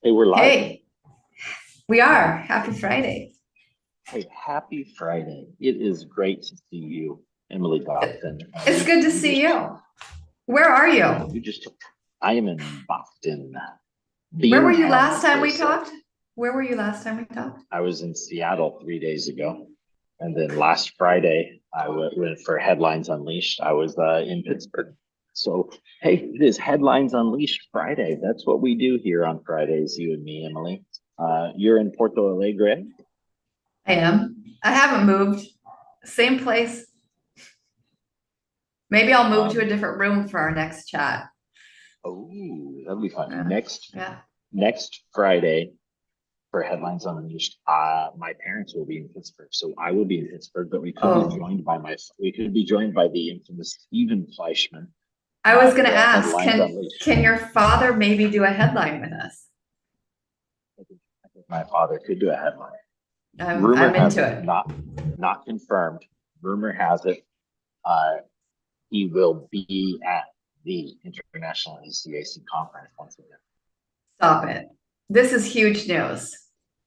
Hey, we're live. Hey, we are. Happy Friday. Hey, happy Friday. It is great to see you, Emily Dobson. It's good to You see just, you. Where are yeah, you? you just, I am in Boston, Where were Bean you Town, last as time they we say. talked? Where were you last time we talked? I was in Seattle 3 days ago. And then last Friday, went for Headlines Unleashed. I was in Pittsburgh. So, hey, it is Headlines Unleashed Friday. That's what we do here on Fridays, you and me, Emily. You're in Porto Alegre. I am. I haven't moved. Same place. Maybe I'll move to a Um, different room for our next chat. Oh, that'll be fun. Yeah. Yeah. Next Friday for Headlines Unleashed, my parents will be in Pittsburgh, so I will be in Pittsburgh, but Oh, we could be joined by the infamous Steven Fleischman I was at gonna ask, Headlines can Unleashed. can your father maybe do a headline with us? I think my father could do a headline. Rumor I'm has into it, it. not confirmed. Rumor has it, uh, he will be at the International ACAC conference once again. Stop it. This is huge news.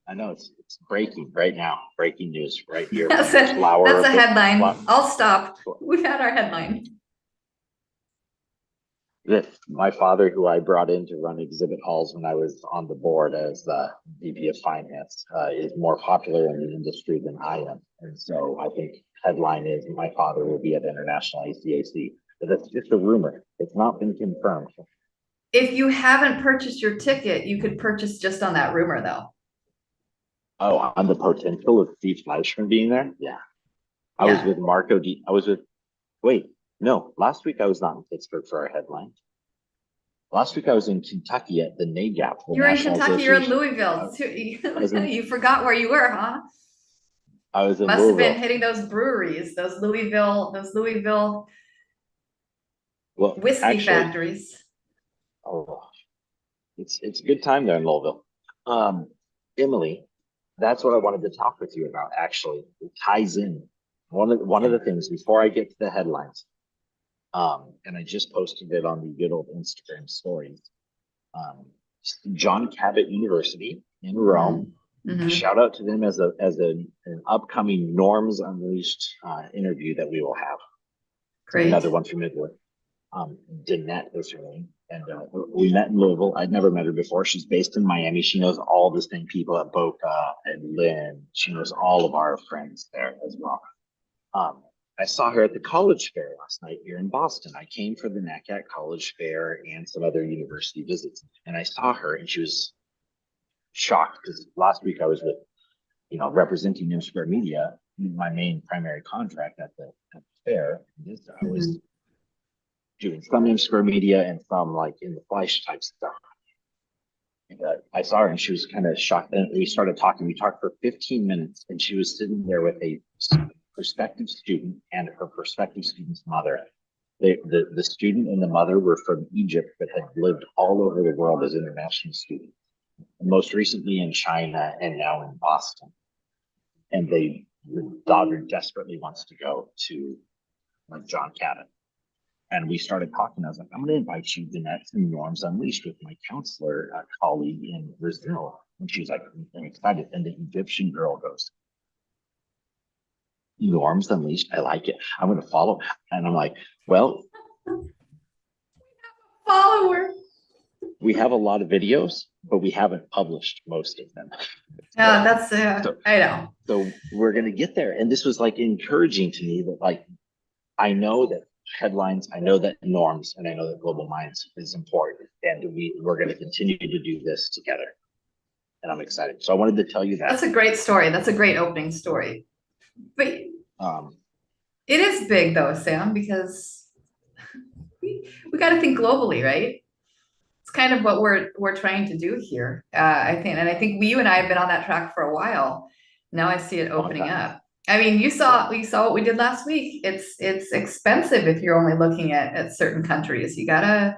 I know it's breaking right now. Breaking news right here That's from the a flower that's a of the headline. flower. I'll stop. We've had our headline. That my father, who I brought in to run exhibit halls when I was on the board as the VP of Finance, is more popular in the industry than I am, and so I think headline is my father will be at International ACAC. But that's just a rumor. It's not been confirmed. If you haven't purchased your ticket, you could purchase just on that rumor though. Oh, on the potential of Steve Fleischman being there? Yeah. I was Yeah. with Marco D. I was with, wait, no, last week I was not in Pittsburgh for our headline. Last week I was in Kentucky at the NAGAP, the You're in National Kentucky, you're in Association. Louisville. I, I was in You forgot where you were, huh? I was in Must have been Louisville. hitting those breweries, those Louisville Well, whiskey actually, factories. oh, it's a good time there in Louisville. Um, Emily, that's what I wanted to talk with you about. Actually, it ties in one of the things before I get to the headlines. And I just posted it on the good old Instagram stories. Um, John Cabot University in Rome. Mm-hmm. Shout out to them as an upcoming Norms Unleashed interview that we will have. Another Great. one from Italy. Danette is her name. And we met in Louisville. I'd never met her before. She's based in Miami. She knows all the same people at Boca and Lynn. She knows all of our friends there as well. Um, I saw her at the college fair last night here in Boston. I came for the NACAT college fair and some other university visits. And I saw her and she was shocked because last week I was with, representing New Square Media, my main primary contract at the fair. I was Mm-hmm. doing some in Square Media and some like in the Fleisch type stuff. And, I saw her and she was kind of shocked. And we started talking. We talked for 15 minutes, and she was sitting there with a prospective student and her prospective student's mother. The student and the mother were from Egypt, but had lived all over the world as international students, most recently in China and now in Boston. And the daughter desperately wants to go to like John Cabot. And we started talking. I was like, I'm going to invite you to Next and Norms Unleashed with my counselor colleague in Brazil. And she's like, I'm excited. And the Egyptian girl goes, Norms Unleashed. I like it. I'm going to follow. And I'm like, well, Follower. we have a lot of videos, but we haven't published most of them. Yeah, so, that's so, I know. so we're going to get there. And this was like encouraging to me that like, I know that headlines, I know that norms, and I know that global minds is important. And we're going to continue to do this together. And I'm excited. So I wanted to tell you that. That's a great story. That's a great opening story. But Um, it is big though, Sam, because we got to think globally, right? It's kind of what we're trying to do here. I think you and I have been on that track for a while. Now I see it long opening time. up. I mean, Yeah. we saw what we did last week. It's expensive if you're only looking at certain countries. You gotta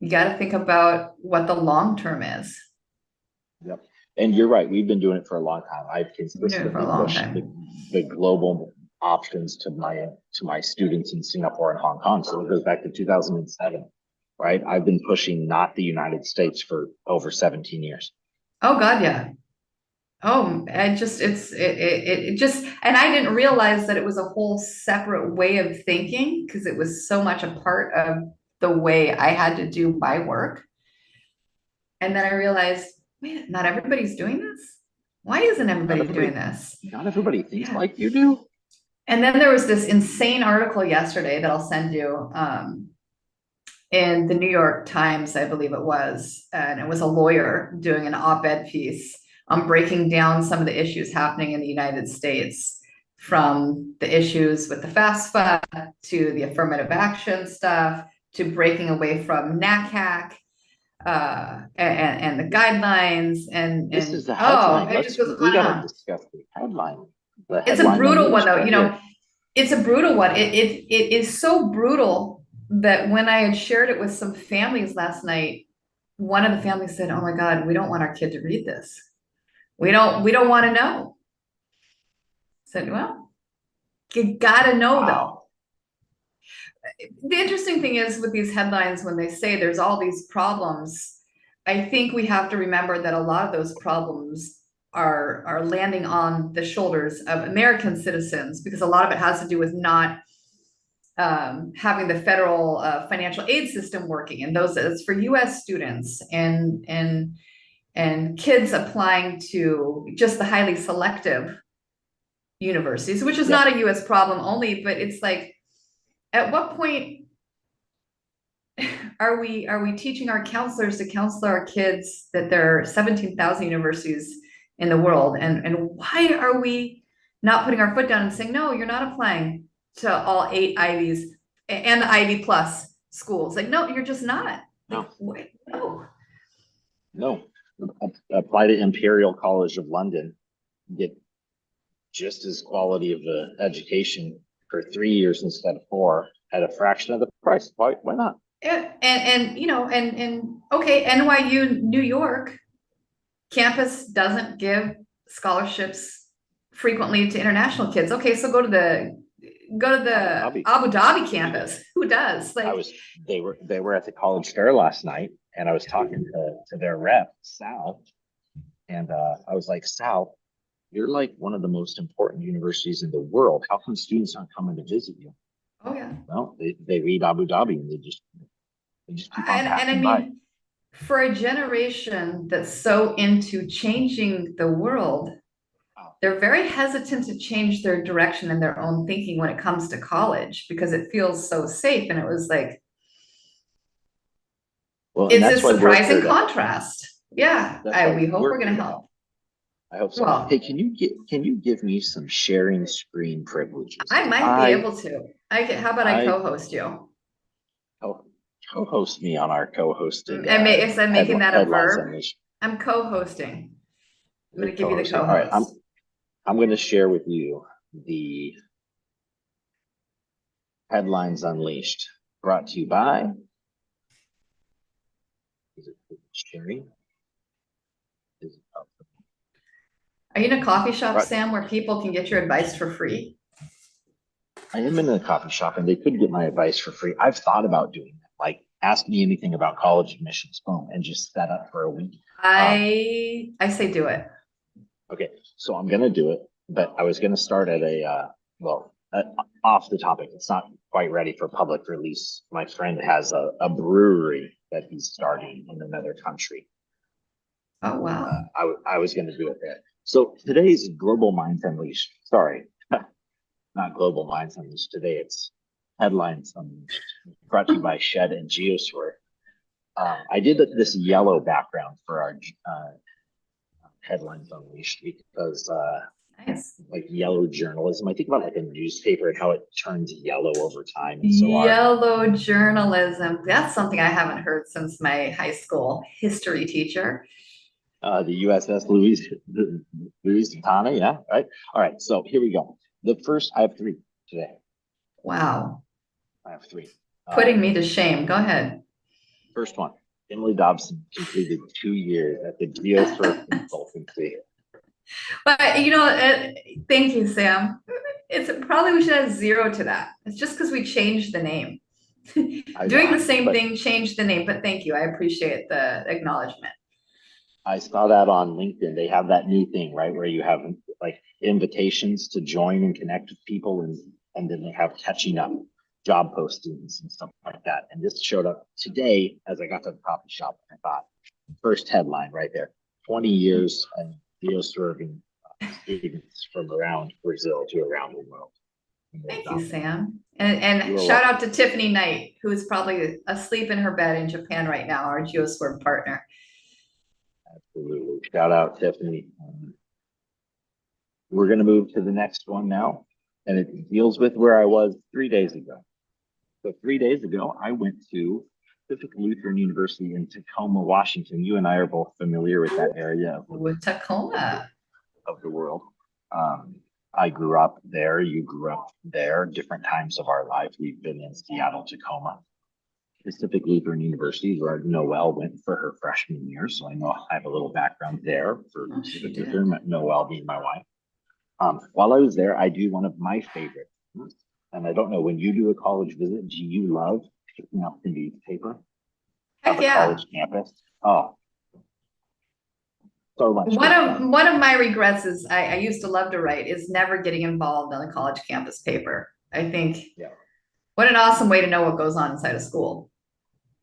think about what the long term is. Yep. And you're right. We've been doing it for a long time. I've We've been doing it for a consistently long pushed time. the global options to my students in Singapore and Hong Kong. So it goes back to 2007, right? I've been pushing not the United States for over 17 years. Oh God, yeah. Oh, it just, and I didn't realize that it was a whole separate way of thinking because it was so much a part of the way I had to do my work. And then I realized, wait, not everybody's doing this. Why isn't everybody doing this? Not everybody thinks Yeah. like you do. And then there was this insane article yesterday that I'll send you, in the New York Times, I believe it was, and it was a lawyer doing an op-ed piece on breaking down some of the issues happening in the United States, from the issues with the FAFSA to the affirmative action stuff to breaking away from NACAC, and the guidelines This is the headline. it just goes We on and gotta on. discuss the headline. It's a brutal one though, you know, it's a brutal one. It is so brutal that when I had shared it with some families last night, one of the families said, "Oh my God, we don't want our kid to read this. We don't want to know." I said, "Well, you gotta know though." The interesting thing is with these headlines, when they say there's all these problems, I think we have to remember that a lot of those problems are landing on the shoulders of American citizens, because a lot of it has to do with not having the federal financial aid system working, and those is for U.S. students and kids applying to just the highly selective universities, which is not a U.S. problem only, but it's like, at what point are we teaching our counselors to counsel our kids that there are 17,000 universities in the world, and why are we not putting our foot down and saying, no, you're not applying to all 8 Ivies and the Ivy Plus schools? Like, no, you're just not. No. Like, no. No. Apply to Imperial College of London, get just as quality of an education for 3 years instead of 4 at a fraction of the price. Why not? And you know, and okay, NYU New York campus doesn't give scholarships frequently to international kids. Okay, so go to the Abu Dhabi campus. Who does? Like, they were at the college fair last night, and I was talking to their rep, Sal, and I was like, Sal, you're like one of the most important universities in the world. How come students aren't coming to visit you? oh yeah. Well, they read Abu Dhabi, and they just keep on And I passing mean, by. for a generation that's so into changing the world, they're very hesitant to change their direction and their own thinking when it comes to college, because it feels so safe. And it was like, Well, it's a surprising contrast. Yeah, we hope we're going to help. I hope so. Well, hey, can you give me some sharing screen privileges? I might be able to. How about I co-host you? Co-host me on our co-hosted. Is I'm making that a verb? I'm co-hosting. I'm going to give you the co-host. All right, I'm going to share with you the Headlines Unleashed, brought to you by. Is it sharing? Are you in a coffee shop, Sam, where people can get your advice for free? I am in a coffee shop, and they could get my advice for free. I've thought about doing that. Like, ask me anything about college admissions, boom, and just set up for a week. I say do it. Okay, so I'm gonna do it, but I was gonna start at off the topic. It's not quite ready for public release. My friend has a brewery that he's starting in another country. Oh wow! I was gonna do it there. So today's Global Minds Unleashed. Sorry, not Global Minds Unleashed. Today it's Headlines Unleashed, brought to you by Shed and Geosphere. I did this yellow background for our Headlines Unleashed because nice. Like yellow journalism. I think about like a newspaper and how it turns yellow over time. And so yellow journalism. That's something I haven't heard since my high school history teacher. The USS Louisiana, yeah, right. All right, so here we go. I have 3 today. Wow. I have 3. Putting me to shame. Go ahead. First one, Emily Dobson completed 2 years at the Geosphere Consultancy. But you know, thank you, Sam. It's probably we should add 0 to that. It's just because we changed the name. Doing the know, same but thing, change the name, but thank you. I appreciate the acknowledgement. I saw that on LinkedIn. They have that new thing, right, where you have like invitations to join and connect with people, and then they have catching up job postings and stuff like that. And this showed up today as I got to the coffee shop. I thought, first headline right there: 20 years and video serving students from around Brazil to around the world. Thank you, Sam. You And are shout out welcome. to Tiffany Knight, who is probably asleep in her bed in Japan right now, our GeoSwerve partner. Absolutely. Shout out, Tiffany. We're going to move to the next one now, and it deals with where I was 3 days ago. So 3 days ago, I went to Pacific Lutheran University in Tacoma, Washington. You and I are both familiar with that area With Tacoma. of the world. Um, I grew up there. You grew up there. Different times of our life. We've been in Seattle, Tacoma. Pacific Lutheran University, where Noelle went for her freshman year. So I know I have a little background there for Oh, she Pacific did. Lutheran, Noelle being my wife. While I was there, I do one of my favorite. And I don't know, when you do a college visit, do you love picking up the newspaper of Heck a yeah. college campus? Oh, so much One good of fun. one of my regrets is I used to love to write is never getting involved in the college campus paper. I think Yeah. what an awesome way to know what goes on inside a school.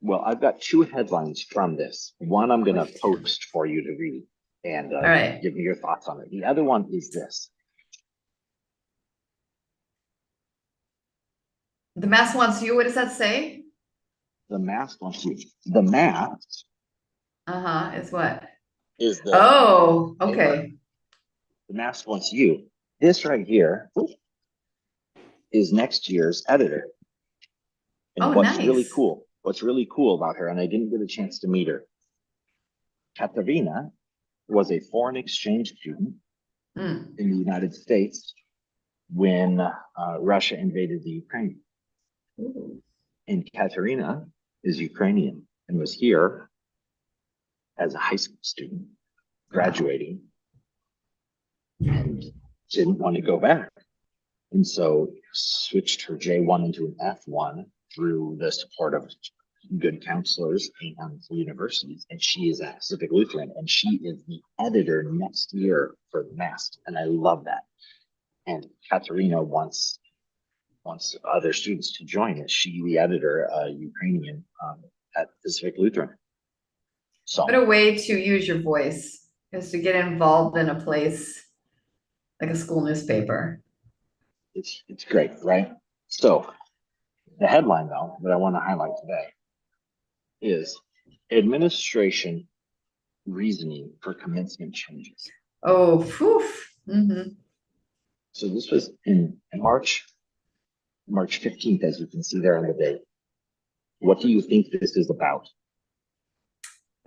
Well, I've got two headlines from this. One I'm going to Please. post for you to read and All right. give me your thoughts on it. The other one is this. The mask wants you. What does that say? The mask wants you. The mask Uh-huh. Is what? is the Oh, paper. okay. The mask wants you. This right here is next year's editor. And Oh, nice. what's really cool about her, and I didn't get a chance to meet her, Katerina was a foreign exchange student Mm. in the United States when Russia invaded the Ukraine. Ooh. And Katerina is Ukrainian and was here as a high school student, Wow. graduating, and didn't want to go back. And so switched her J1 into an F1 through the support of good counselors and universities. And she is at Pacific Lutheran, and she is the editor next year for the Mask. And I love that. And Katerina wants other students to join as she, the editor, Ukrainian at Pacific Lutheran. What So a way to use your voice is to get involved in a place like a school newspaper. it's great, right? So the headline though that I want to highlight today is administration reasoning for commencement changes. Oh, phew. Mm-hmm. So this was in March 15th, as you can see there on the date. What do you think this is about?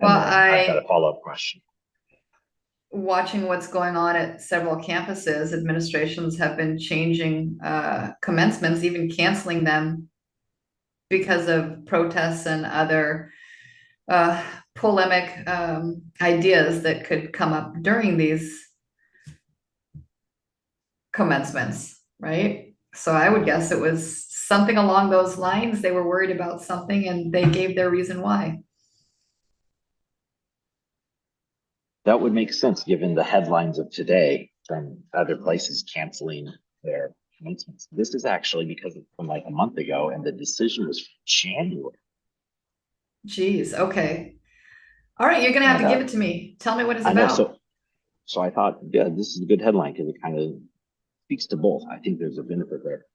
And Well, then I've got a follow-up question. watching what's going on at several campuses, administrations have been changing commencements, even canceling them because of protests and other polemic ideas that could come up during these commencements, right? So I would guess it was something along those lines. They were worried about something and they gave their reason why. That would make sense given the headlines of today from other places canceling their commencements. This is actually because it's from like a month ago, and the decision was January. Geez, okay. All right, you're gonna have And to give it to me. Tell me what it's I know, about. so I thought, yeah, this is a good headline because it kind of speaks to both. I think there's a benefit there.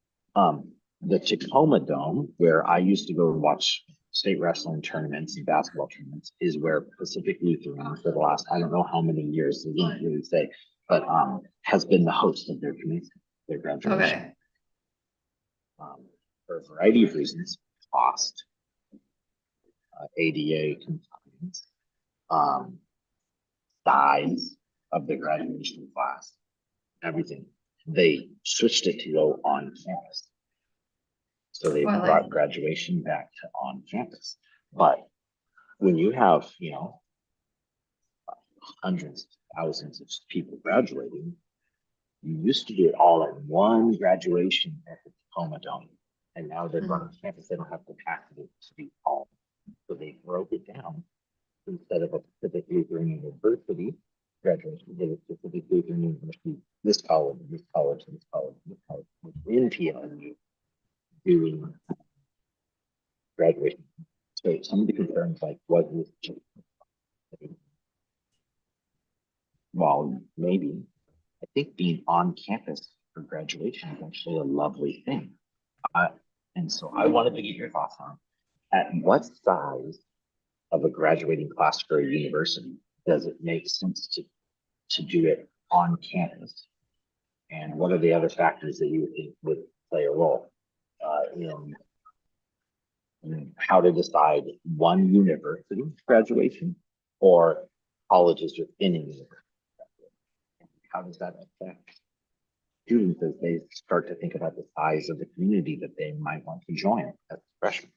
The Tacoma Dome, where I used to go and watch state wrestling tournaments and basketball tournaments, is where Pacific Lutheran for the last, I don't know how many years, they didn't really say, but has been the host of their commencement, their graduation. Okay. For a variety of reasons, cost, ADA compliance, size of the graduation class, everything. They switched it to go on campus. So they Well, brought graduation back to on campus. But when you have, hundreds of thousands of people graduating, you used to do it all at one graduation at the Tacoma Dome. And now they're running campus, they don't have capacity to be all. So they broke it down. Instead of a Pacific Lutheran University graduation, they did a Pacific Lutheran University, this college, this college, this college, this college, within PLU doing graduation. So some of the concerns like, was this just, well, maybe. I think being on campus for graduation is actually a lovely thing. And so I wanted to get your thoughts on at what size of a graduating class for a university does it make sense to do it on campus? And what are the other factors that you would think would play a role in how to decide one university graduation or colleges within a university? How does that affect students as they start to think about the size of the community that they might want to join as freshmen?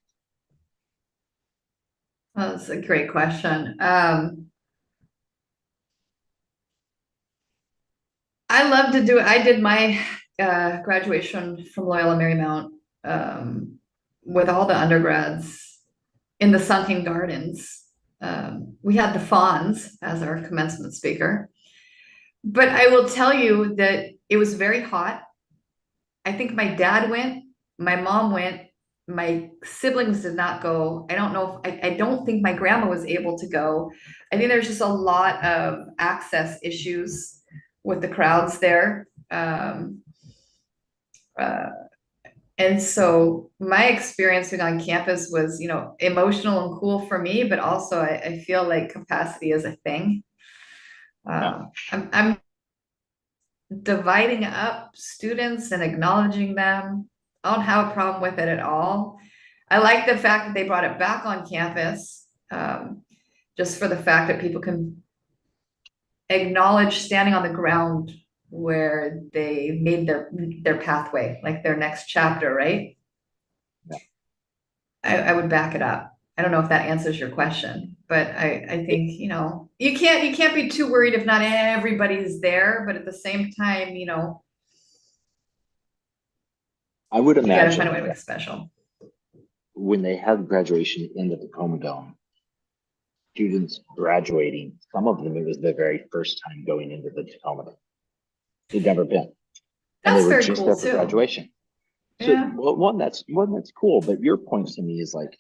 Well, that's a great question. I love to do it. I did my graduation from Loyola Marymount with all the undergrads in the Sunken Gardens. We had the Fawns as our commencement speaker. But I will tell you that it was very hot. I think my dad went, my mom went, my siblings did not go. I don't know if I don't think my grandma was able to go. I think there's just a lot of access issues with the crowds there. And so my experience being on campus was, you know, emotional and cool for me, but also I feel like capacity is a thing. I'm dividing up students and acknowledging them. I don't have a problem with it at all. I like the fact that they brought it back on campus, just for the fact that people can acknowledge standing on the ground where they made their pathway, like their next chapter, right? Yeah. I would back it up. I don't know if that answers your question, but I think, you know, you can't be too worried if not everybody's there, but at the same time, you know, I would you gotta imagine find a way to make it special. when they have graduation in the Tacoma Dome, students graduating, some of them, it was their very first time going into the Tacoma Dome. They'd never been. And That's they were very just cool there for too. graduation. So Yeah. well, one that's cool, but your point to me is like,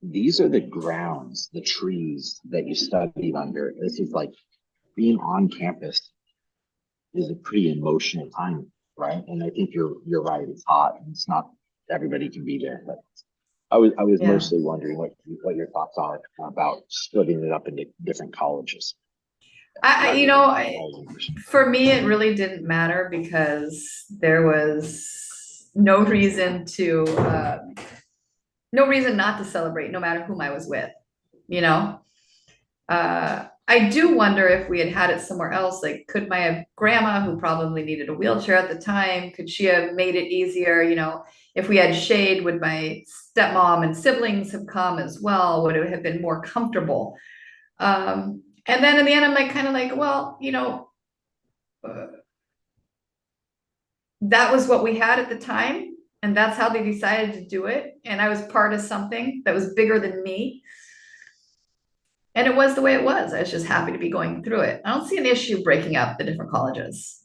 these are the grounds, the trees that you studied under. This is like being on campus is a pretty emotional time, right? And I think you're right. It's hot and it's not everybody can be there, but I was Yeah. mostly wondering what your thoughts are about splitting it up into different colleges. You know, for me, it really didn't matter because there was no reason not to celebrate, no matter whom I was with, you know? I do wonder if we had had it somewhere else, like could my grandma, who probably needed a wheelchair at the time, could she have made it easier? You know, if we had shade, would my stepmom and siblings have come as well? Would it have been more comfortable? And then in the end, I'm like, kind of like, well, you know, that was what we had at the time. And that's how they decided to do it. And I was part of something that was bigger than me. And it was the way it was. I was just happy to be going through it. I don't see an issue breaking up the different colleges.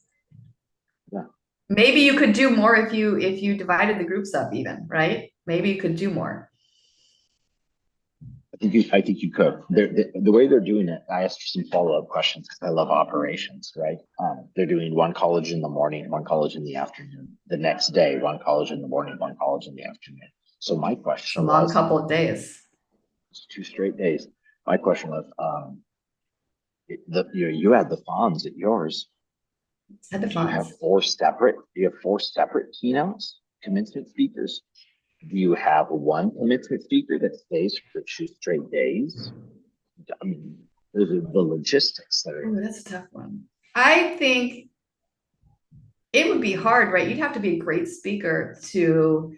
Yeah. Maybe you could do more if you divided the groups up even, right? Maybe you could do more. I think you could. The way they're doing it, I asked some follow-up questions because I love operations, right? They're doing one college in the morning, one college in the afternoon. The next day, one college in the morning, one college in the afternoon. So my question A long was, couple of days. 2 straight days. My question was, you had the Fawns at yours. Had the Do you have Fawns. do you have 4 separate keynotes, commencement speakers? Do you have one commencement speaker that stays for 2 straight days? I mean, those are the logistics that are. Ooh, that's a tough one. I think it would be hard, right? You'd have to be a great speaker to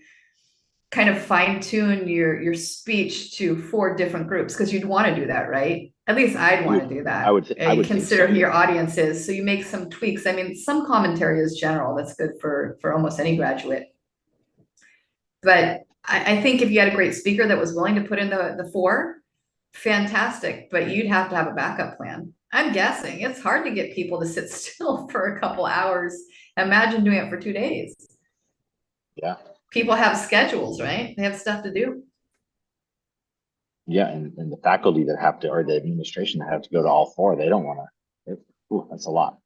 kind of fine tune your speech to 4 different groups, because you'd want to do that, right? At least I'd want to do that. I would consider think so. who your audience is, so you make some tweaks. I mean, some commentary is general. That's good for almost any graduate. But I think if you had a great speaker that was willing to put in the four, fantastic, but you'd have to have a backup plan. I'm guessing it's hard to get people to sit still for a couple hours. Imagine doing it for 2 days. Yeah. People have schedules, right? They have stuff to do. Yeah, and the faculty that have to, or the administration that have to go to all four, they don't want to. That's a lot.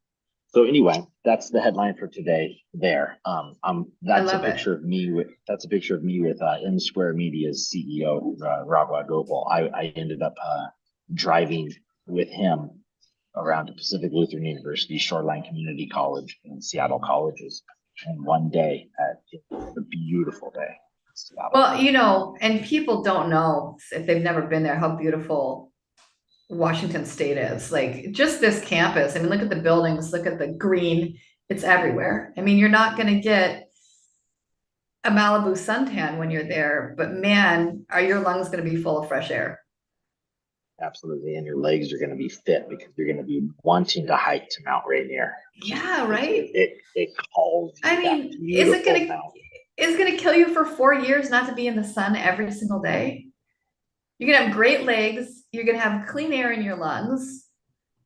So anyway, that's the headline for today. There, that's a love it. picture of me with M Square Media's CEO Raghav Gopal. I ended up driving with him around to Pacific Lutheran University, Shoreline Community College, and Seattle colleges, and one day at a beautiful day. Well, and people don't know if they've never been there, how beautiful Washington State is. Like just this campus. I mean, look at the buildings, look at the green. It's everywhere. I mean, you're not going to get a Malibu suntan when you're there, but man, are your lungs going to be full of fresh air? Absolutely. And your legs are going to be fit because you're going to be wanting to hike to Mount Rainier. Yeah, right. It calls. I mean, is it gonna kill you for 4 years not to be in the sun every single day? You're gonna have great legs, you're gonna have clean air in your lungs,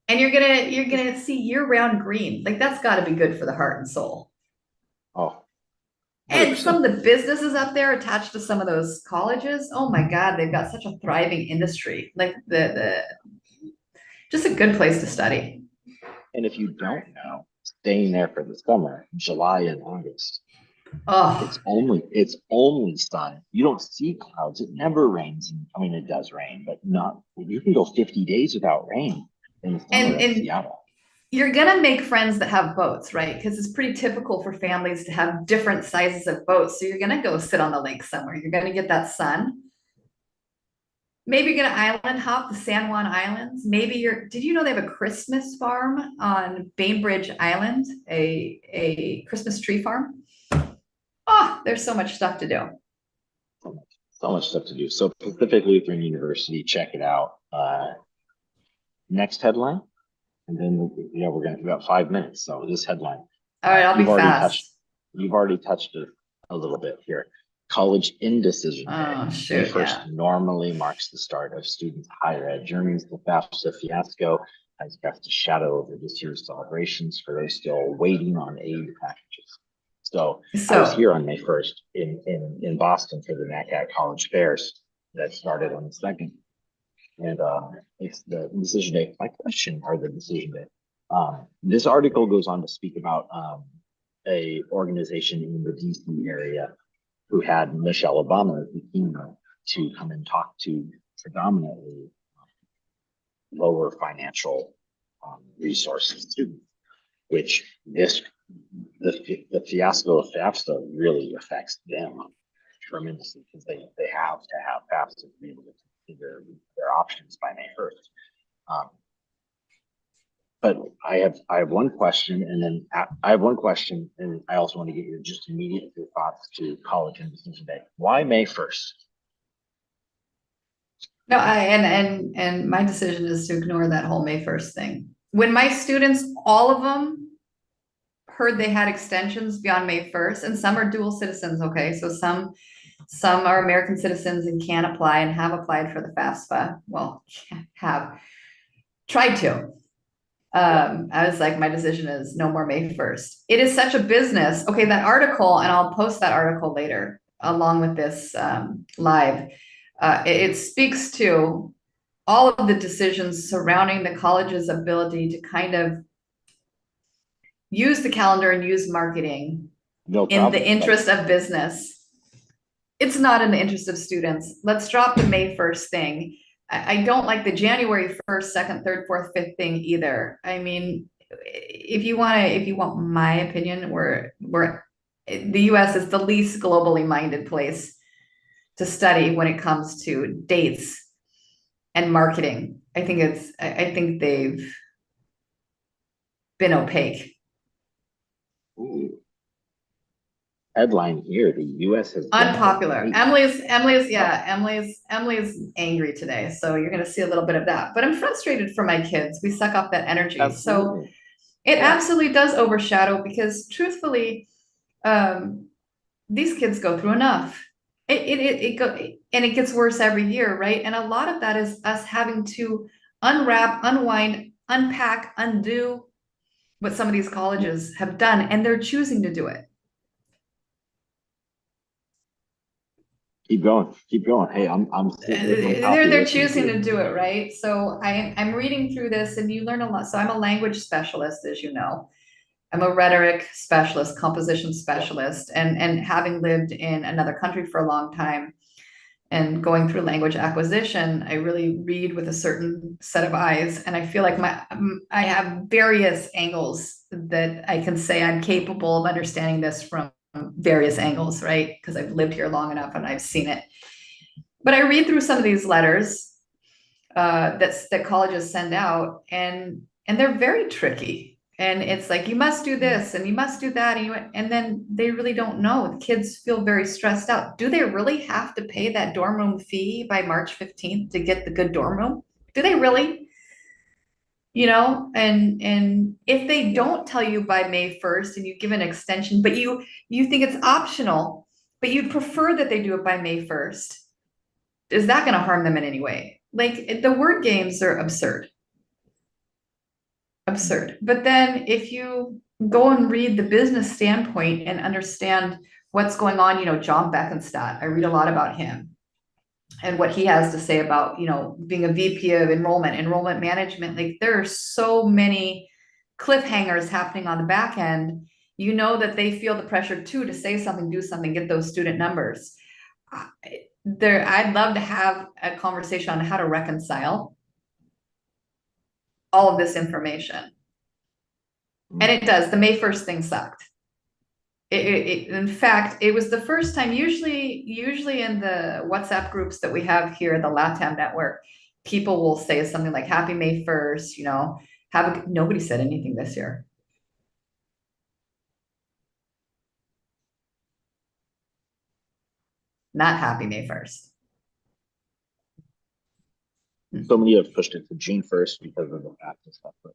and you're gonna see year-round green. Like that's gotta be good for the heart and soul. Oh. 100%. And some of the businesses up there attached to some of those colleges, oh my God, they've got such a thriving industry. Like just a good place to study. And if you don't know, staying there for the summer, July and August, oh, it's only sun. You don't see clouds. It never rains. I mean, it does rain, but not. You can go 50 days without rain in the summer in Seattle. You're gonna make friends that have boats, right? Because it's pretty typical for families to have different sizes of boats. So you're gonna go sit on the lake somewhere. You're gonna get that sun. Maybe you're gonna island hop the San Juan Islands. Did you know they have a Christmas farm on Bainbridge Island, a Christmas tree farm? Oh, there's so much stuff to do. So much stuff to do. So Pacific Lutheran University, check it out. Next headline. And then, we're about 5 minutes. So this headline. All right, I'll be fast. You've already touched it a little bit here. College indecision day. Oh, shoot, May 1st normally marks the start of students' higher ed journeys. The FAFSA fiasco has cast a shadow over this year's celebrations for those still waiting on aid packages. So I was here on May 1st in Boston for the NACAT College Fairs that started on the 2nd. And it's the decision day. My question are the decision day. This article goes on to speak about a organization in the DC area who had Michelle Obama as the keynote to come and talk to predominantly lower financial resources students, which the fiasco of FAFSA really affects them tremendously because they have to have FAFSA to be able to consider their options by May 1st. But I have one question, and then I have one question, and I also want to get your just immediate thoughts to college indecision day. Why May 1st? No, and my decision is to ignore that whole May 1st thing. When my students, all of them, heard they had extensions beyond May 1st, and some are dual citizens, okay? So some are American citizens and can apply and have applied for the FAFSA. Well, have tried to. I was like, my decision is no more May 1st. It is such a business. Okay, that article, and I'll post that article later along with this live. It speaks to all of the decisions surrounding the college's ability to kind of use the calendar and use marketing in the interest of business. It's not in the interest of students. Let's drop the May 1st thing. I don't like the January 1st, 2nd, 3rd, 4th, 5th thing either. I mean, if you want my opinion, the US is the least globally minded place to study when it comes to dates and marketing. I think they've been opaque. Ooh. Headline here: the U.S. has unpopular. Emily's angry today, so you're going to see a little bit of that. But I'm frustrated for my kids. We suck up that energy, so it absolutely does overshadow. Because truthfully, these kids go through enough. and it gets worse every year, right? And a lot of that is us having to unwrap, unwind, unpack, undo what some of these colleges have done, and they're choosing to do it. Keep going, keep going. Hey, I'm sitting with my coffee They're listening choosing you. to do it, right? So I'm reading through this, and you learn a lot. So I'm a language specialist, as you know. I'm a rhetoric specialist, composition specialist, and having lived in another country for a long time and going through language acquisition, I really read with a certain set of eyes, and I feel like I have various angles that I can say I'm capable of understanding this from various angles, right? Because I've lived here long enough and I've seen it. But I read through some of these letters that colleges send out, and they're very tricky. And it's like, you must do this and you must do that, and then they really don't know. The kids feel very stressed out. Do they really have to pay that dorm room fee by March 15th to get the good dorm room? Do they really? And if they don't tell you by May 1st and you give an extension, but you think it's optional, but you'd prefer that they do it by May 1st, is that going to harm them in any way? Like, the word games are absurd. Absurd. But then if you go and read the business standpoint and understand what's going on, John Beckenstadt, I read a lot about him and what he has to say about, being a VP of enrollment management. Like, there are so many cliffhangers happening on the back end. That they feel the pressure too to say something, do something, get those student numbers. I'd love to have a conversation on how to reconcile all of this information. And it does. The May 1st thing sucked. In fact, it was the first time, usually in the WhatsApp groups that we have here, the LATAM network, people will say something like Happy May 1st, nobody said anything this year. Not Happy May 1st. So many have pushed it to June 1st because of the fact and stuff, but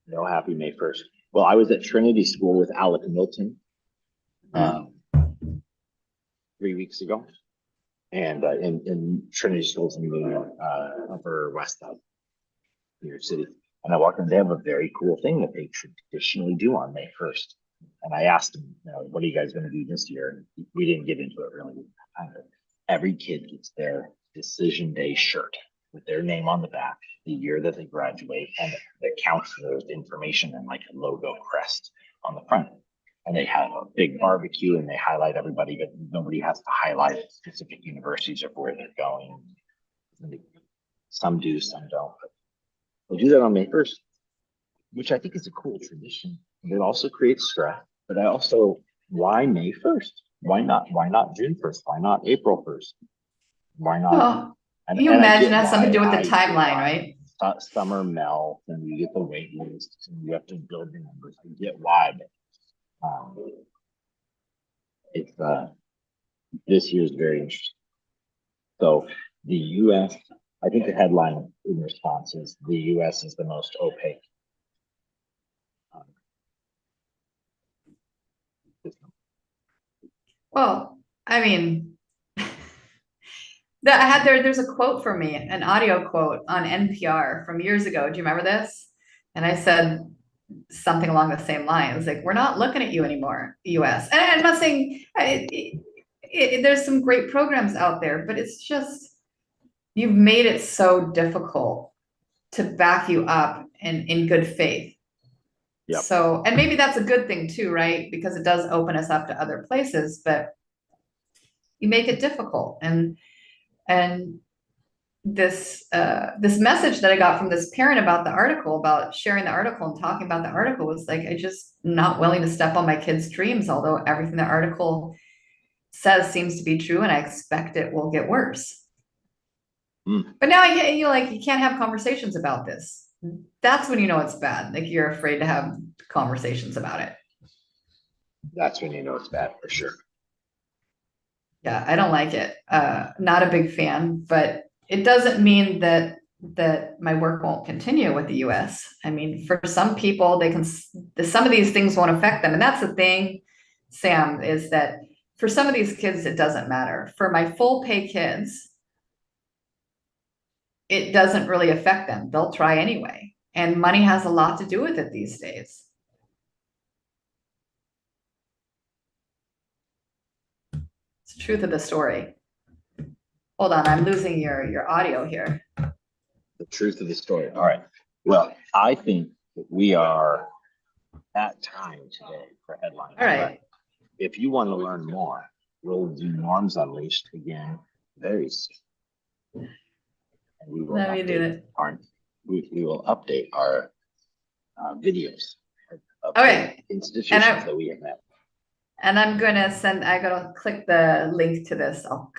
no Happy May 1st. Well, I was at Trinity School with Alec Milton 3 weeks ago, and in Trinity Schools in the Upper West Side, New York City. And I walked in, they have a very cool thing that they traditionally do on May 1st. And I asked them, what are you guys going to do this year? And we didn't get into it really. Every kid gets their decision day shirt with their name on the back, the year that they graduate, and the counselor's information and like a logo crest on the front. And they have a big barbecue and they highlight everybody, but nobody has to highlight specific universities of where they're going. Some do, some don't. But they do that on May 1st, which I think is a cool tradition. It also creates stress, but why May 1st? Why not June 1st? Why not April 1st? Why not? Well, you imagine it has something to do with the timeline, right? Summer melt and you get the wait lists and you have to build your numbers. I get why, but it's this year is very interesting. So the U.S., I think the headline in response is the U.S. is the most opaque. Well, I mean, there's a quote for me, an audio quote on NPR from years ago. Do you remember this? And I said something along the same lines, like, we're not looking at you anymore, US. And I'm not saying there's some great programs out there, but it's just, you've made it so difficult to back you up in good faith. Yep. So, and maybe that's a good thing too, right? Because it does open us up to other places, but you make it difficult. And this message that I got from this parent about the article, about sharing the article and talking about the article, was like, I just not willing to step on my kids' dreams, although everything the article says seems to be true, and I expect it will get worse. But now you can't have conversations about this. That's when you know it's bad. Like, you're afraid to have conversations about it. That's when you know it's bad, for sure. Yeah, I don't like it. Not a big fan, but it doesn't mean that my work won't continue with the US. I mean, for some people, some of these things won't affect them. And that's the thing, Sam, is that for some of these kids, it doesn't matter. For my full pay kids, it doesn't really affect them. They'll try anyway. And money has a lot to do with it these days. It's the truth of the story. Hold on, I'm losing your audio here. The truth of the story. All right. Well, I think that we are at time today for headlines. All right. But if you want to learn more, we'll do Norms Unleashed again very soon. And we will Let me do update it. we will update our videos of Okay. the institutions And that we have met. And I'm gonna click the link to this. I'll